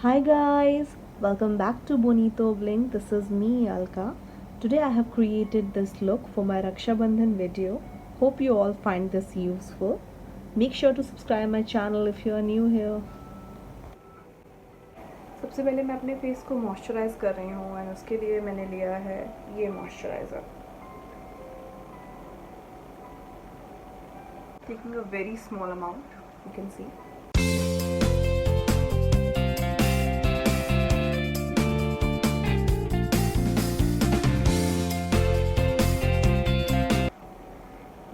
Hi guys, welcome back to Bonito Bling. This is me, Alka. Today I have created this look for my Raksha Bandhan video. Hope you all find this useful. Make sure to subscribe my channel if you are new here. सबसे पहले मैं अपने face को moisturise कर रही हूँ और उसके लिए मैंने लिया है ये moisturiser. Taking a very small amount, you can see.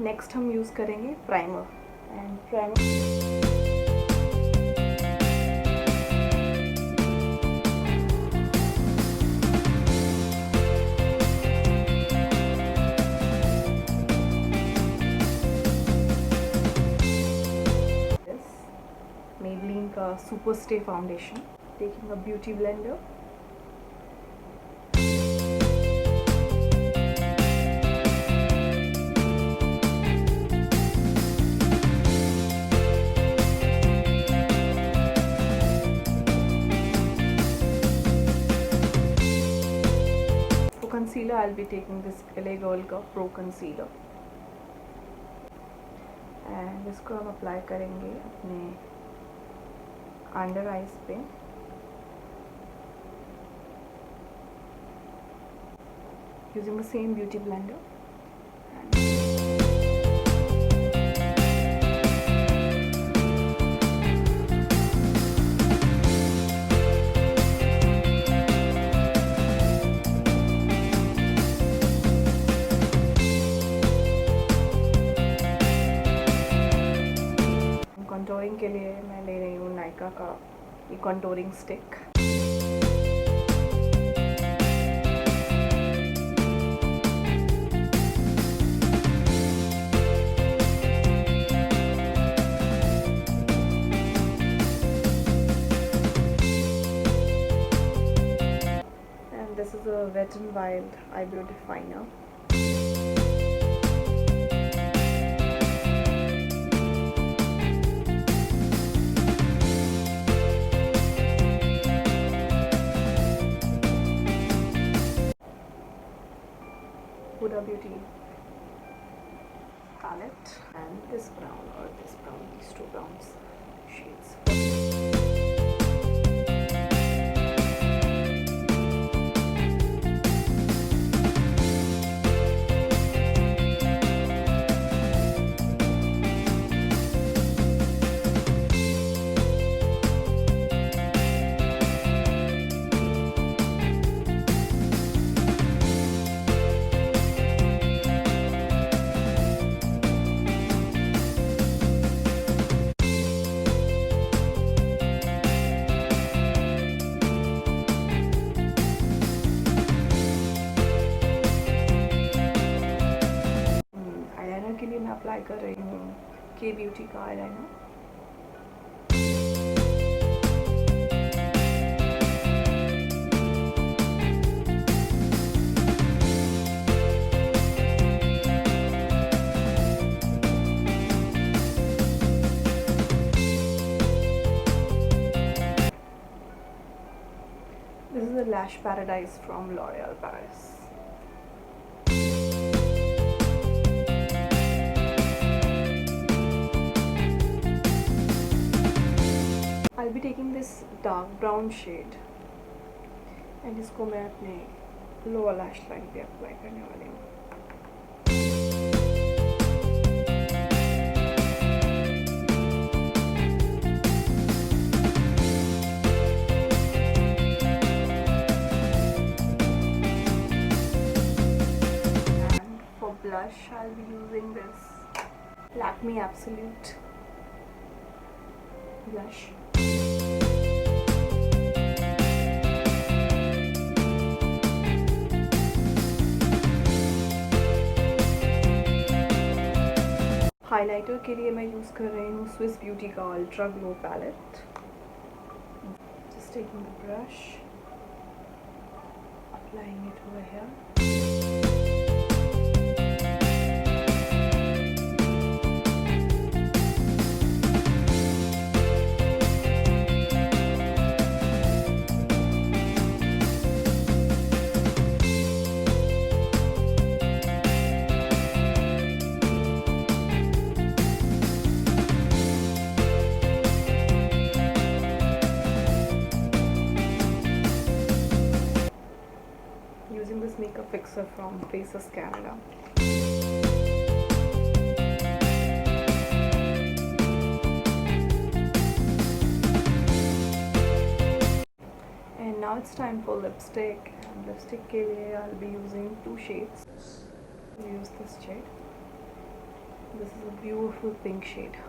Next हम यूज़ करेंगे प्राइमर एंड प्राइमर Maybelline का Superstay foundation. Taking a beauty blender. Concealer, I'll be taking this LA Girl का Pro Concealer and इसको हम apply करेंगे अपने under eyes पे. Using the same beauty blender. Contouring के लिए मैं ले रही हूँ नायका का ये contouring stick. And this is a wet and wild eyebrow definer. Huda Beauty palette and this brown or this brown, these two browns shades. के लिए मैं अप्लाई कर रही हूँ के ब्यूटी का eyeliner. This is a lash paradise from L'Oreal Paris. I'll be taking this dark brown shade and इसको मैं अपने lower lash line पे अप्लाई करने वाली हूँ. And for blush, I'll be using this Lakme Absolute blush. Highlighter के लिए मैं यूज़ कर रही हूँ स्विस ब्यूटी का ultra glow palette. Just taking the brush, applying it over here. makeup fixer from Faces Canada. And now it's time for lipstick. And lipstick के लिए I'll be using two shades. I'll use this shade. This is a beautiful pink shade.